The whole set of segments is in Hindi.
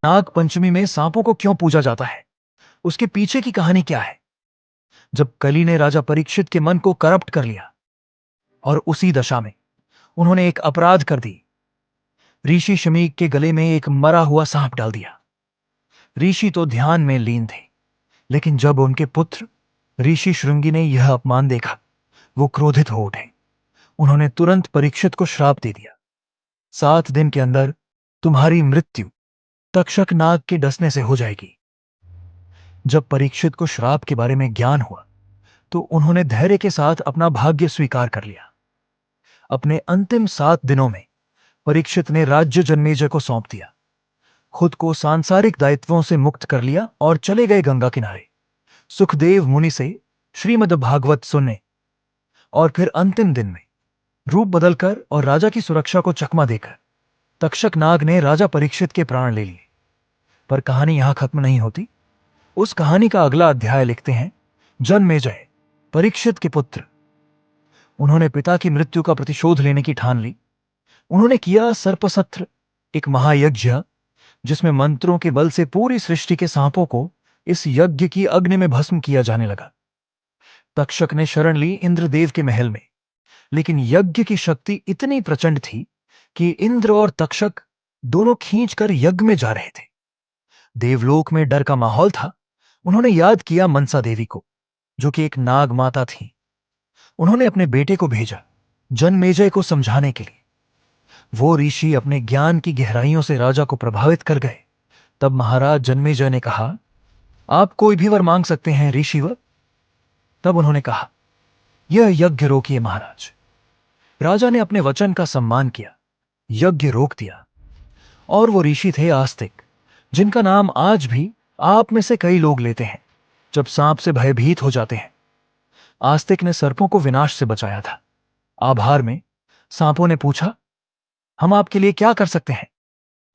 नाग पंचमी में सांपों को क्यों पूजा जाता है? उसके पीछे की कहानी क्या है? जब कली ने राजा परीक्षित के मन को करप्ट कर लिया और उसी दशा में उन्होंने एक अपराध कर दी, ऋषि शमीक के गले में एक मरा हुआ सांप डाल दिया। ऋषि तो ध्यान में लीन थे, लेकिन जब उनके पुत्र ऋषि श्रृंगी ने यह अपमान देखा, वो क्रोधित हो उठे। उन्होंने तुरंत परीक्षित को श्राप दे दिया, 7 दिन के अंदर तुम्हारी मृत्यु तक्षक नाग के डसने से हो जाएगी। जब परीक्षित को श्राप के बारे में ज्ञान हुआ, तो उन्होंने धैर्य के साथ अपना भाग्य स्वीकार कर लिया। अपने अंतिम 7 दिनों में परीक्षित ने राज्य जन्मेजय को सौंप दिया, खुद को सांसारिक दायित्वों से मुक्त कर लिया और चले गए गंगा किनारे सुखदेव मुनि से श्रीमद् भागवत सुनने। और फिर अंतिम दिन में रूप बदलकर और राजा की सुरक्षा को चकमा देकर तक्षक नाग ने राजा परीक्षित के प्राण ले लिए। पर कहानी यहां खत्म नहीं होती। उस कहानी का अगला अध्याय लिखते हैं जन्मेजय, परीक्षित के पुत्र। उन्होंने पिता की मृत्यु का प्रतिशोध लेने की ठान ली। उन्होंने किया सर्पसत्र, एक महायज्ञ जिसमें मंत्रों के बल से पूरी सृष्टि के सांपों को इस यज्ञ की अग्नि में भस्म किया जाने लगा। तक्षक ने शरण ली इंद्रदेव के महल में, लेकिन यज्ञ की शक्ति इतनी प्रचंड थी कि इंद्र और तक्षक दोनों खींचकर यज्ञ में जा रहे थे। देवलोक में डर का माहौल था। उन्होंने याद किया मनसा देवी को, जो कि एक नाग माता थी। उन्होंने अपने बेटे को भेजा जन्मेजय को समझाने के लिए। वो ऋषि अपने ज्ञान की गहराइयों से राजा को प्रभावित कर गए। तब महाराज जन्मेजय ने कहा, आप कोई भी वर मांग सकते हैं ऋषिवर। तब उन्होंने कहा, यह यज्ञ रोकिए महाराज। राजा ने अपने वचन का सम्मान किया, यज्ञ रोक दिया। और वो ऋषि थे आस्तिक, जिनका नाम आज भी आप में से कई लोग लेते हैं जब सांप से भयभीत हो जाते हैं। आस्तिक ने सर्पों को विनाश से बचाया था। आभार में सांपों ने पूछा, हम आपके लिए क्या कर सकते हैं?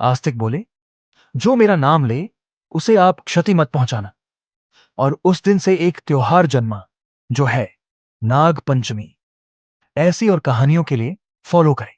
आस्तिक बोले, जो मेरा नाम ले उसे आप क्षति मत पहुंचाना। और उस दिन से एक त्योहार जन्मा, जो है नाग पंचमी। ऐसी और कहानियों के लिए फॉलो करें।